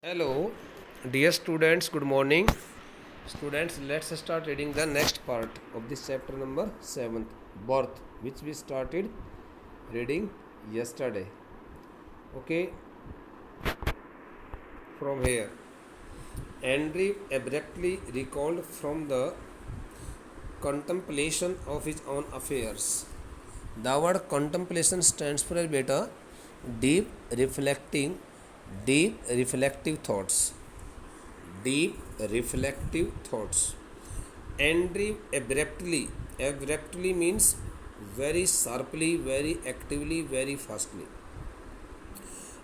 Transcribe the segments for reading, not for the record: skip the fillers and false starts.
Hello, dear students, good morning. Students, let's start reading the next part of this chapter number 7th, birth, which we started reading yesterday. Okay, from here. Andrew abruptly recalled from the contemplation of his own affairs. The word contemplation stands for beta, deep reflecting, deep reflective thoughts. Deep reflective thoughts. Andrew abruptly means very sharply, very actively, very fastly.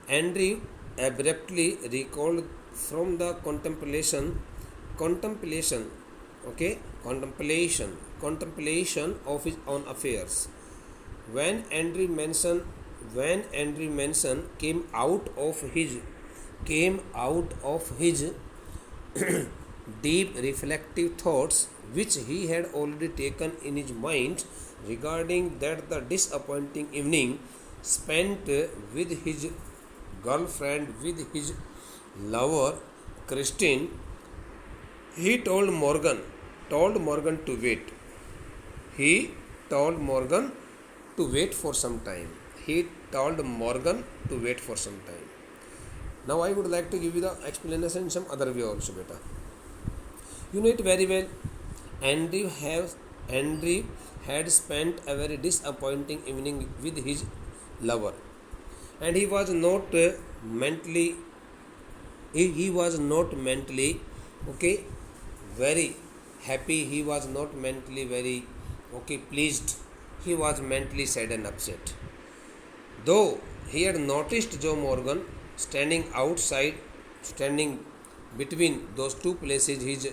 Andrew abruptly recalled from the contemplation, okay, contemplation of his own affairs. When Andrew Manson came out of his deep reflective thoughts which he had already taken in his mind regarding that the disappointing evening spent with his girlfriend, with his lover Christine, he told Morgan to wait. He told Morgan to wait for some time. He told Morgan to wait for some time. Now I would like to give you the explanation in some other way also, beta. You know it very well. Andrew had spent a very disappointing evening with his lover, and he was not mentally okay, very happy. He was not mentally very pleased. He was mentally sad and upset. Though he had noticed Joe Morgan standing between those two places,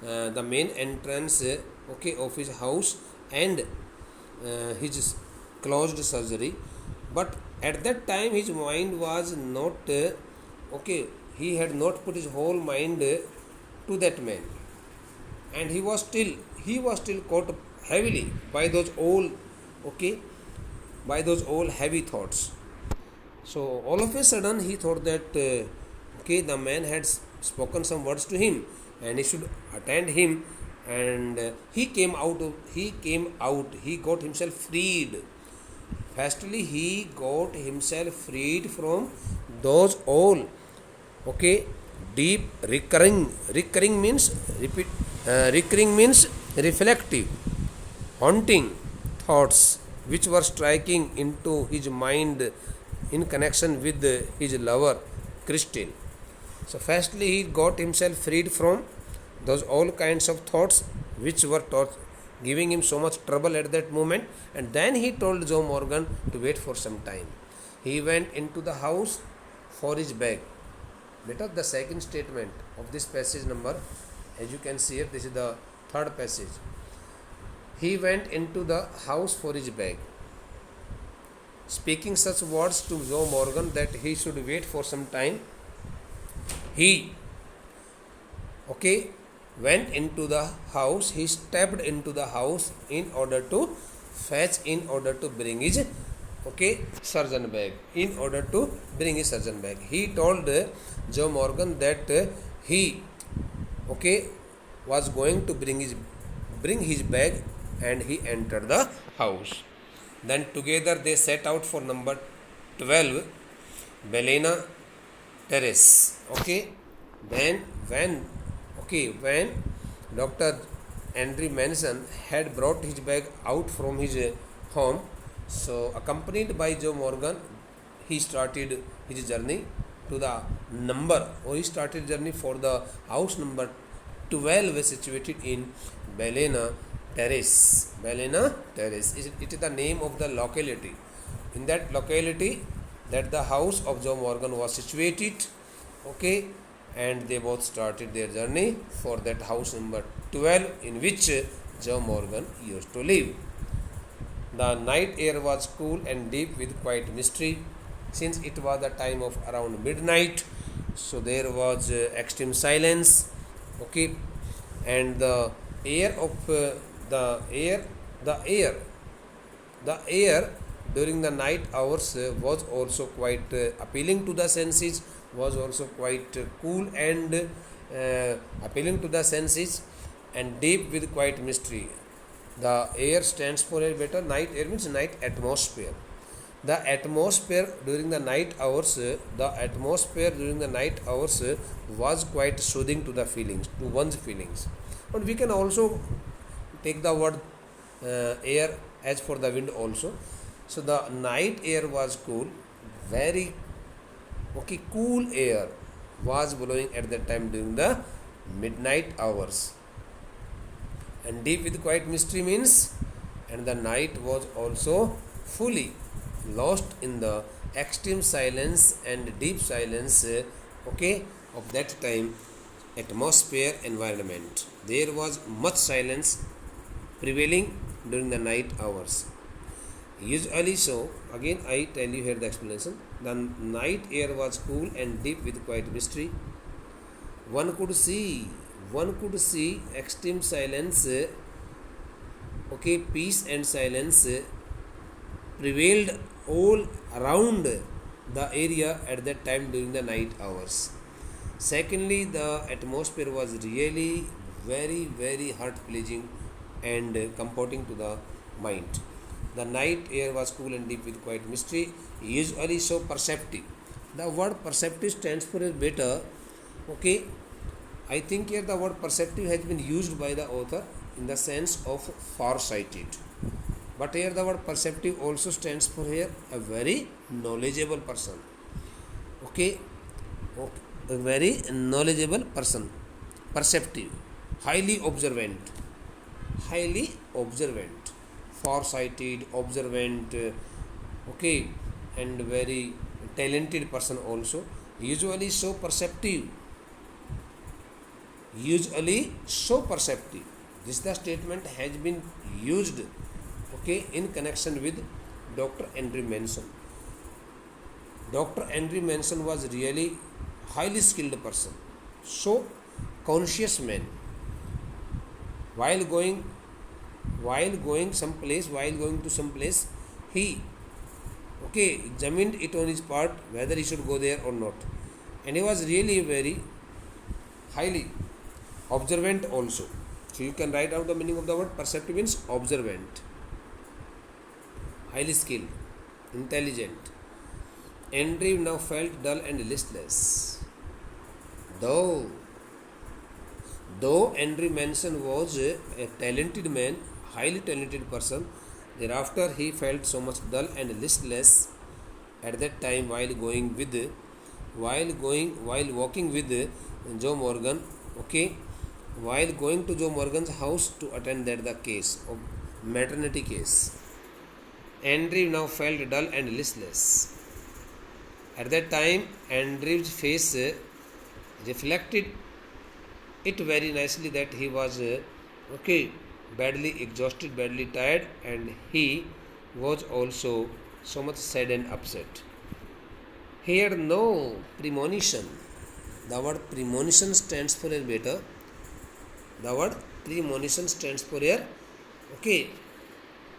the main entrance of his house and his closed surgery, but at that time his mind was not he had not put his whole mind to that man, and he was still caught heavily by those all heavy thoughts. So all of a sudden he thought that the man had spoken some words to him and he should attend him, and he got himself freed. Fastly he got himself freed from those all deep recurring means reflective, haunting thoughts which were striking into his mind in connection with his lover Christine. So firstly he got himself freed from those all kinds of thoughts which were giving him so much trouble at that moment, and then he told Joe Morgan to wait for some time. He went into the house for his bag. Beta, the second statement of this passage number, as you can see here, this is the third passage. He went into the house for his bag, speaking such words to Joe Morgan that he should wait for some time. He went into the house. He stepped into the house in order to bring his surgeon bag. In order to bring his surgeon bag, he told Joe Morgan that he was going to bring his bag, and he entered the house. Then together they set out for number 12 Belena Terrace. Then when Dr. Andrew Manson had brought his bag out from his home, so accompanied by Joe Morgan, he started his journey to the journey for the house number 12 situated in Belena Terrace. Belena Terrace. It is the name of the locality. In that locality, that the house of Joe Morgan was situated. And they both started their journey for that house number 12 in which Joe Morgan used to live. The night air was cool and deep with quiet mystery, since it was the time of around midnight. So there was extreme silence. And the air during the night hours was also quite appealing to the senses, was also quite cool and appealing to the senses and deep with quite mystery. The air stands for a better. Night air means night atmosphere. The atmosphere during the night hours, was quite soothing to the feelings, to one's feelings. But we can also take the word air as for the wind also. So the night air was cool, very cool air was blowing at that time during the midnight hours. And deep with quiet mystery means, and the night was also fully lost in the extreme silence and deep silence of that time atmosphere environment. There was much silence prevailing during the night hours. Usually so, again I tell you here the explanation. The night air was cool and deep with quiet mystery. One could see extreme silence, peace and silence prevailed all around the area at that time during the night hours. Secondly, the atmosphere was really very, very heart pleasing and comforting to the mind. The night air was cool and deep with quiet mystery, usually so perceptive. The word perceptive stands for a better. I think here the word perceptive has been used by the author in the sense of far-sighted. But here the word perceptive also stands for here a very knowledgeable person. A very knowledgeable person. Perceptive. Highly observant. Far-sighted, observant, and very talented person also. Usually so perceptive. This the statement has been used in connection with Dr. Andrew Manson. Dr. Andrew Manson was really highly skilled person, so conscious man. While going to some place, he examined it on his part whether he should go there or not, and he was really very highly observant also. So you can write out the meaning of the word perceptive means observant, highly skilled, intelligent. Andrew now felt dull and listless. Though Andrew Manson was a talented man, highly talented person, thereafter he felt so much dull and listless at that time while walking with Joe Morgan. While going to Joe Morgan's house to attend that the case of maternity case. Andrew now felt dull and listless. At that time, Andrew's face reflected it very nicely that he was badly exhausted, badly tired, and he was also so much sad and upset. He had no premonition. The word premonition stands for a better. The word premonition stands for a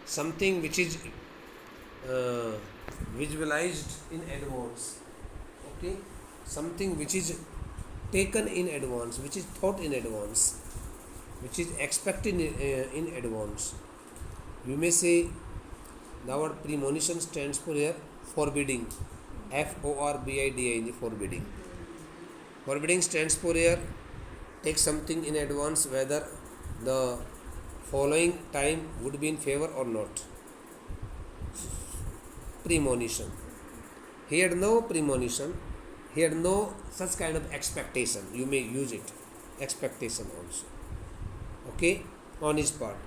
something which is visualized in advance. Something which is taken in advance, which is thought in advance, which is expected in advance. You may say the word premonition stands for here forbidding. Forbiding. Forbidding. Forbidding stands for here take something in advance whether the following time would be in favor or not. Premonition. He had no premonition. He had no such kind of expectation. You may use it. Expectation also. On his part.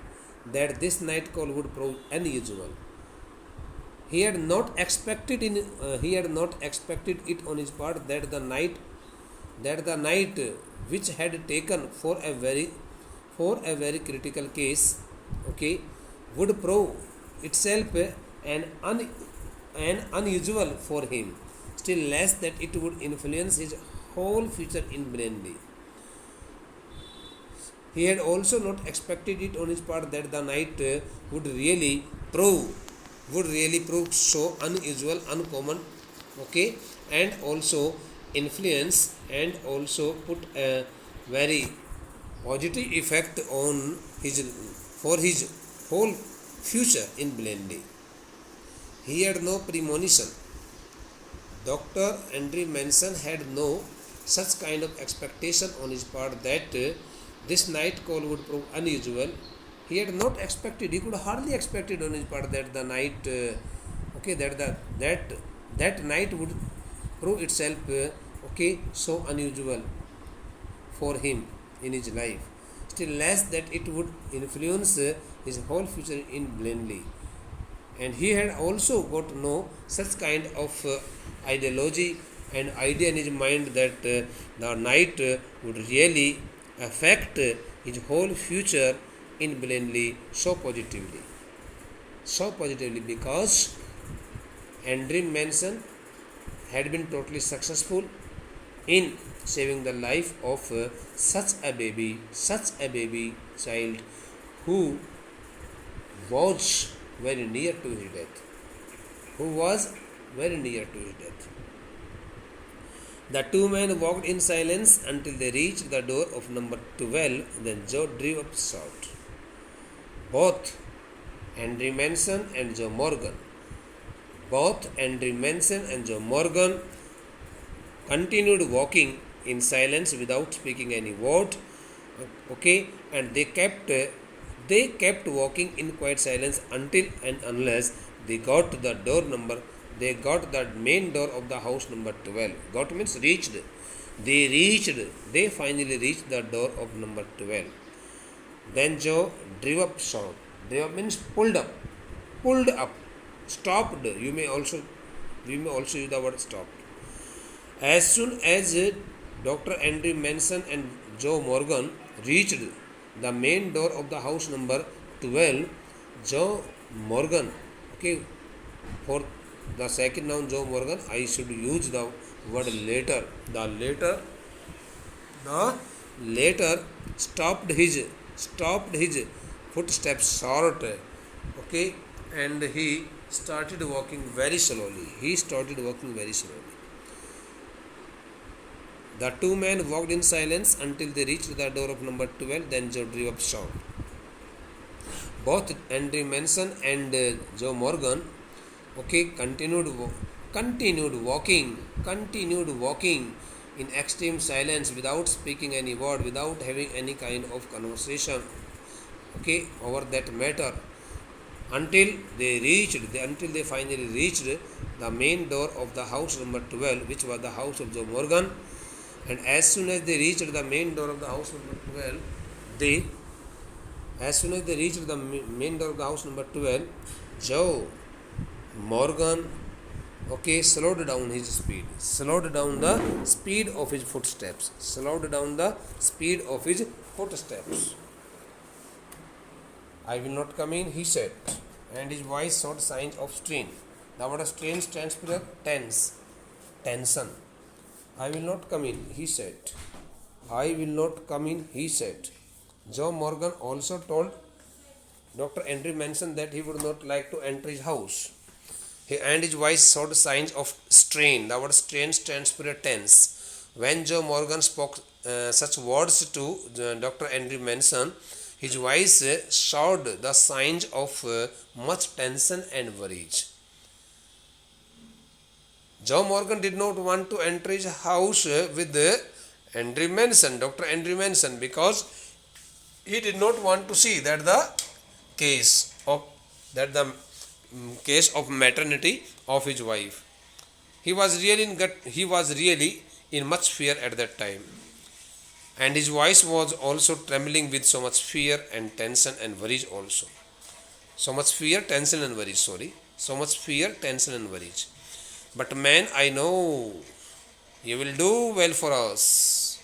That this night call would prove unusual. He had not expected it on his part that the night which had taken for a very critical case, would prove itself an unusual for him, still less that it would influence his whole future inbreedingly. He had also not expected it on his part that the night would really prove so unusual, uncommon, and also influence and also put a very positive effect on his for his whole future in Blendy. He had no premonition. Dr. Andrew Manson had no such kind of expectation on his part that this night call would prove unusual. He had not expected. He could hardly expected on his part that the night, that night would prove itself so unusual for him in his life. Still less that it would influence his whole future in blindly. And he had also got no such kind of ideology and idea in his mind that the night would really affect his whole future in blindly so positively. So positively because Andrew Manson had been totally successful in saving the life of such a baby child who was very near to his death. The two men walked in silence until they reached the door of number 12. Then Joe drew up short. Both Andrew Manson and Joe Morgan continued walking in silence without speaking any word. And they kept walking in quiet silence until and unless they got to the main door of the house number 12. Got means reached. They finally reached the door of number 12. Then Joe drew up short. Drew up means pulled up, stopped. We may also use the word stopped. As soon as Dr. Andrew Manson and Joe Morgan reached the main door of the house number 12, Joe Morgan, for the second noun Joe Morgan, I should use the word later. The later stopped his footsteps short, and he started walking very slowly. The two men walked in silence until they reached the door of number 12. Then Joe drew up short. Both Andrew Manson and Joe Morgan, continued walking in extreme silence without speaking any word, without having any kind of conversation, over that matter, until they finally reached the main door of the house number 12, which was the house of Joe Morgan. And as soon as they reached the main door of the house number 12, Joe Morgan, slowed down the speed of his footsteps. I will not come in, he said, and his voice showed signs of strain. The word strain stands for tension. I will not come in, he said. Joe Morgan also told Dr. Andrew Manson that he would not like to enter his house. And his voice showed signs of strain. The word strain stands for tense. When Joe Morgan spoke such words to Dr. Andrew Manson, his voice showed the signs of much tension and worries. Joe Morgan did not want to enter his house with Dr. Andrew Manson, because he did not want to see that the case of maternity of his wife. He was really in much fear at that time, and his voice was also trembling with so much fear and tension and worries also. So much fear, tension and worries. But man, I know you will do well for us.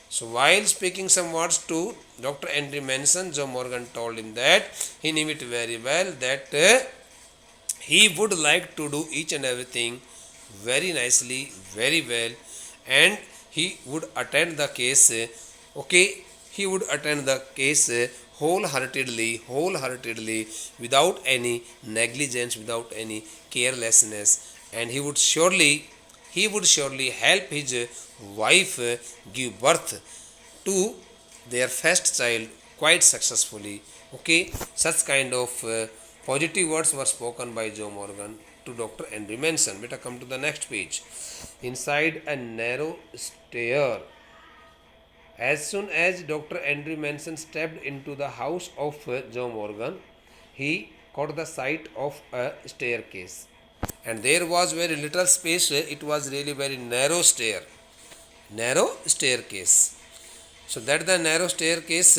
So while speaking some words to Dr. Andrew Manson, Joe Morgan told him that he knew it very well, that he would like to do each and everything very nicely, very well, and he would attend the case, wholeheartedly, without any negligence, without any carelessness, and he would surely he would surely help his wife give birth to their first child quite successfully. Okay, such kind of positive words were spoken by Joe Morgan to Dr. Henry Manson. Better come to the next page. Inside a narrow stair, as soon as Dr. Henry Manson stepped into the house of Joe Morgan, he caught the sight of a staircase. And there was very little space, it was really very narrow staircase. So that the narrow staircase,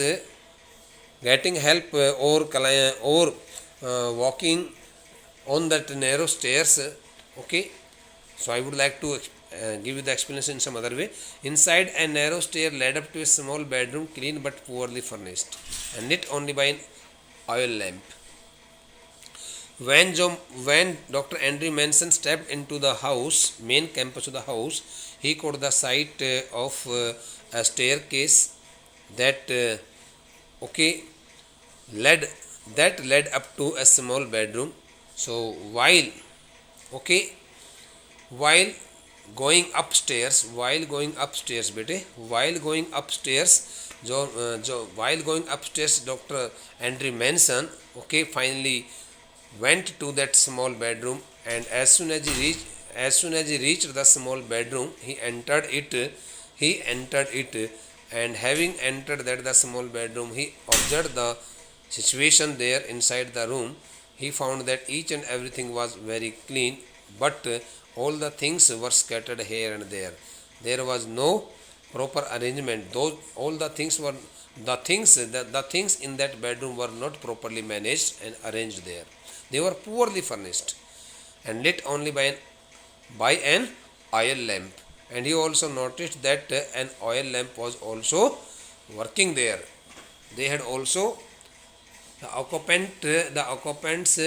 getting help or walking on that narrow stairs, okay. So I would like to give you the explanation in some other way. Inside a narrow stair led up to a small bedroom, clean but poorly furnished, and lit only by an oil lamp. When Dr. Henry Manson stepped into the house, main campus of the house, he caught the sight of a staircase that okay led led up to a small bedroom. So okay while while going upstairs, while going upstairs, Dr. Henry Manson, okay, finally went to that small bedroom, and as soon as he reached the small bedroom, he entered it, and having entered that the small bedroom, he observed the situation there inside the room. He found that each and everything was very clean, but all the things were scattered here and there. There was no proper arrangement. Those all the things were the things in that bedroom were not properly managed and arranged there. They were poorly furnished and lit only by an oil lamp. And he also noticed that an oil lamp was also working there. They had also the occupants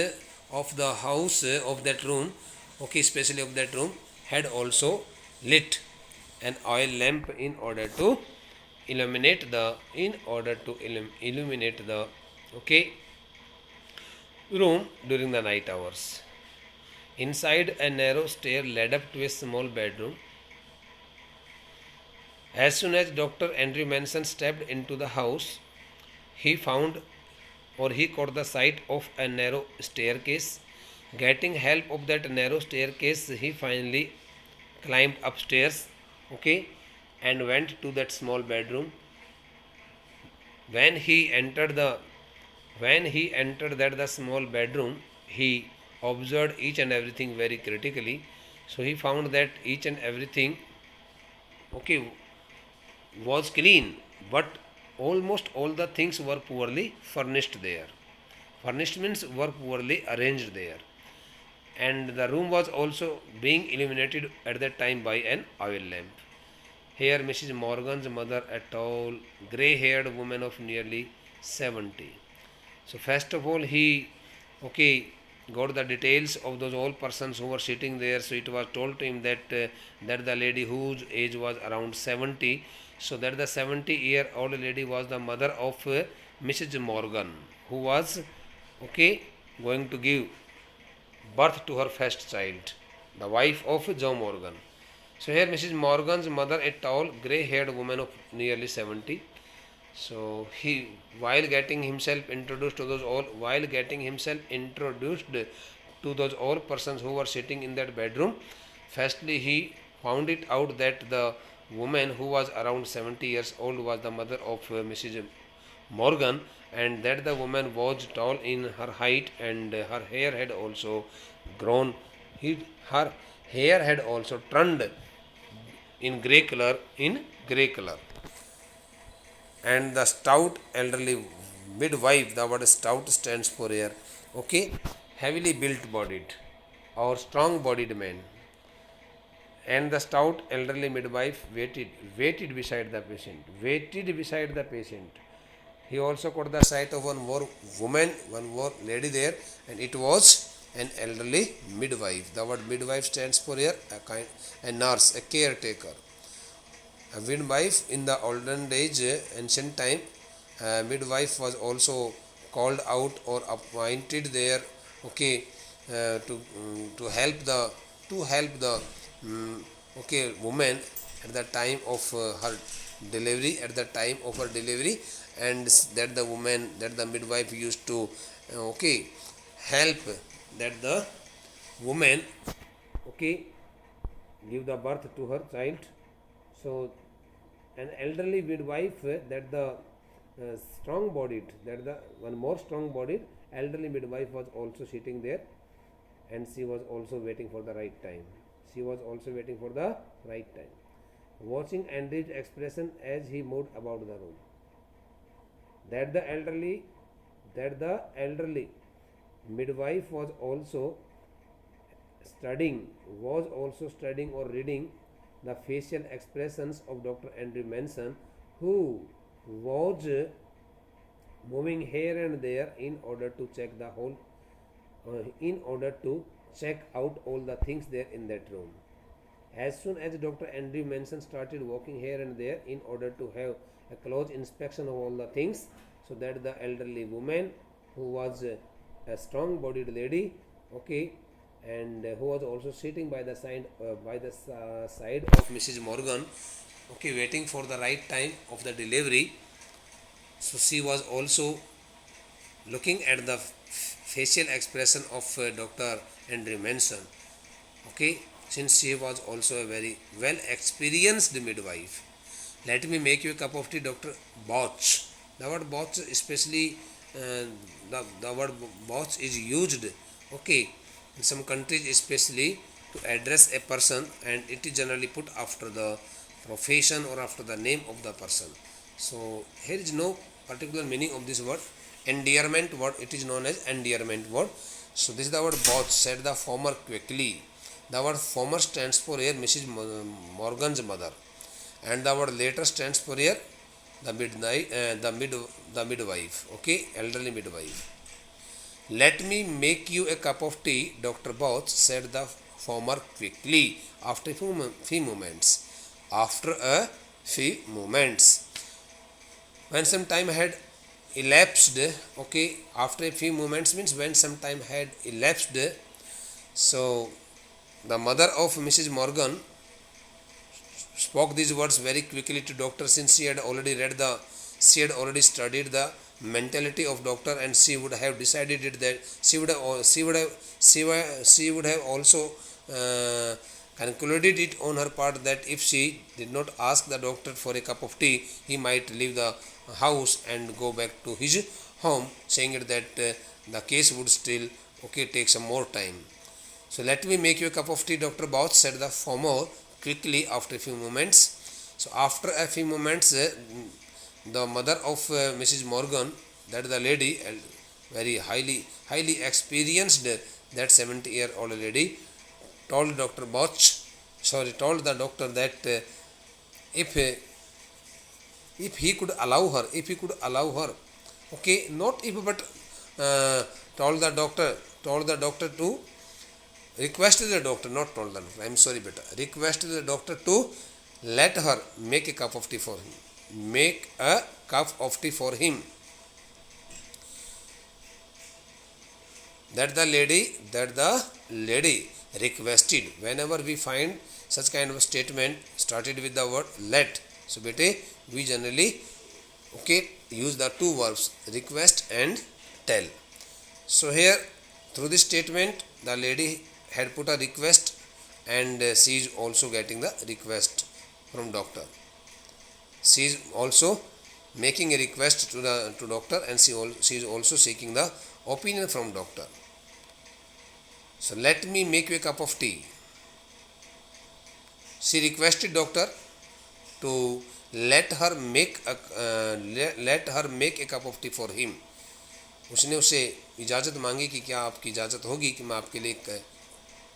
of the house of that room, okay, especially of that room, had also lit an oil lamp in order to illuminate the okay room during the night hours. Inside, a narrow stair led up to a small bedroom. As soon as Dr. Henry Manson stepped into the house, he caught the sight of a narrow staircase. Getting help of that narrow staircase, he finally climbed upstairs, okay, and went to that small bedroom. When he entered the small bedroom, he observed each and everything very critically. So he found that each and everything, okay, was clean, but almost all the things were poorly furnished there. Furnished means were poorly arranged there. And the room was also being illuminated at that time by an oil lamp. Here Mrs. Morgan's mother, a tall, grey-haired woman of nearly 70. So first of all, he, okay, got the details of those all persons who were sitting there. So it was told to him that that the lady whose age was around 70. So that the 70-year-old lady was the mother of Mrs. Morgan, who was, okay, going to give birth to her first child, the wife of Joe Morgan. So here Mrs. Morgan's mother, a tall, grey-haired woman of nearly 70. So he, while getting himself introduced to those all persons who were sitting in that bedroom, firstly he found it out that the woman who was around 70 years old was the mother of Mrs. Morgan, and that the woman was tall in her height, and her hair had also grown. Her hair had also turned in grey color. And the stout elderly midwife, the word stout stands for here, okay, heavily built bodied or strong bodied man. And the stout elderly midwife waited beside the patient. He also caught the sight of one more lady there, and it was an elderly midwife. The word midwife stands for here a nurse, a caretaker. A midwife in the olden days, ancient time, midwife was also called out or appointed there, okay, to help the okay, woman at the time of her delivery, and that the woman, that the midwife used to okay, help that the woman, okay, give the birth to her child. So an elderly midwife, that the strong bodied, that the one more strong bodied elderly midwife was also sitting there, and she was also waiting for the right time. She was also waiting for the right time, watching Andrew's expression as he moved about the room. That the elderly midwife was also studying or reading the facial expressions of Dr. Andrew Manson, who was moving here and there in order to check out all the things there in that room. As soon as Dr. Andrew Manson started walking here and there in order to have a close inspection of all the things, so that the elderly woman, who was a strong bodied lady, okay, and who was also sitting by the side of Mrs. Morgan, okay, waiting for the right time of the delivery. So she was also looking at the facial expression of Dr. Andrew Manson, okay, since she was also a very well experienced midwife. Let me make you a cup of tea, Dr. Botch. The word Botch, especially the word Botch is used, okay, in some countries, especially to address a person, and it is generally put after the profession or after the name of the person. So here is no particular meaning of this word. Endearment word, it is known as endearment word. So this is the word Botch, said the former quickly. The word former stands for here Mrs. Morgan's mother, and the word later stands for here the midwife, okay, elderly midwife. Let me make you a cup of tea, Dr. Botch, said the former quickly, after a few moments. After a few moments. When some time had elapsed, okay, after a few moments means when some time had elapsed, so the mother of Mrs. Morgan spoke these words very quickly to doctor, since she had already studied the mentality of doctor, and she would have decided it that she would have also concluded it on her part that if she did not ask the doctor for a cup of tea, he might leave the house and go back to his home, saying it that the case would still take some more time. So let me make you a cup of tea, Dr. Bouch, said the former quickly after a few moments. So after a few moments, the mother of Mrs. Morgan, that the lady, very highly experienced, that 70-year-old lady, told Dr. told the doctor that if he could allow her, okay, not if but told the doctor to requested the doctor, not told the doctor, I am sorry beta, requested the doctor to let her make a cup of tea for him. Make a cup of tea for him. That the lady requested. Whenever we find such kind of statement started with the word let, so beta, we generally use the two verbs request and tell. So here through this statement the lady had put a request, and she is also getting the request from doctor. She is also making a request to doctor, and she is also seeking the opinion from doctor. So let me make you a cup of tea. She requested doctor to let her make a cup of tea for him. उसने उसे इजाज़त मांगी कि क्या आपकी इजाज़त होगी कि मैं आपके लिए एक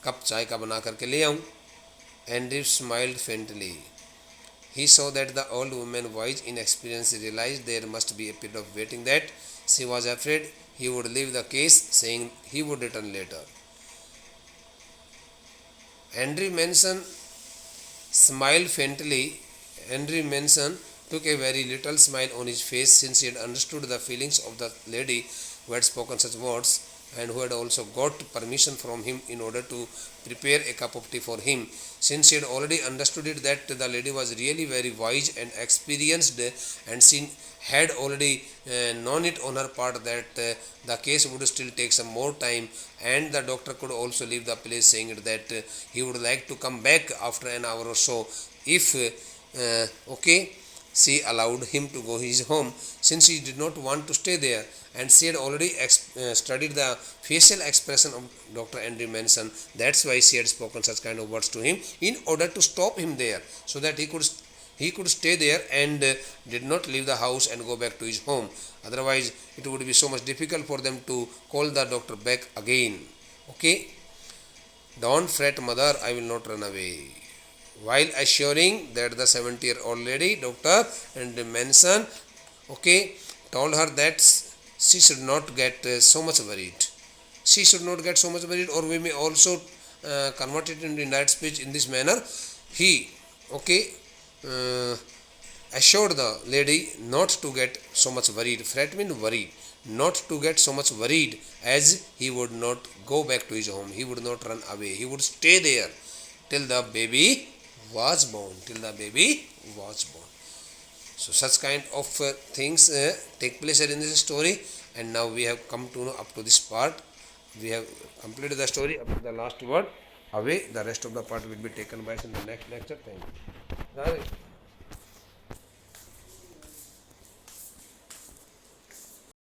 कप चाय का बना करके ले आऊँ. Andrew smiled faintly. He saw that the old woman, wise in experience, realized there must be a period of waiting, that she was afraid he would leave the case, saying he would return later. Andrew Manson smiled faintly. Andrew Manson took a very little smile on his face, since he had understood the feelings of the lady who had spoken such words. and who had also got permission from him in order to prepare a cup of tea for him, since he had already understood it that the lady was really very wise and experienced, and she had already known it on her part that the case would still take some more time, and the doctor could also leave the place saying that he would like to come back after an hour or so if okay, she allowed him to go his home, since he did not want to stay there, and she had already studied the facial expression of Dr. Andrew Manson. That's why she had spoken such kind of words to him in order to stop him there, so that he could stay there and did not leave the house and go back to his home. Otherwise, it would be so much difficult for them to call the doctor back again. Okay, don't fret, mother, I will not run away. While assuring that the 70-year-old lady, Dr. and Manson, okay, told her that she should not get so much worried. She should not get so much worried, or we may also convert it into indirect speech in this manner. He, okay, assured the lady not to get so much worried. Fret means worried. Not to get so much worried, as he would not go back to his home. He would not run away. He would stay there till the baby was born. Till the baby was born. So such kind of things take place in this story, and now we have come to know up to this part. We have completed the story up to the last word. Away, the rest of the part will be taken by us in the next lecture. Thank you.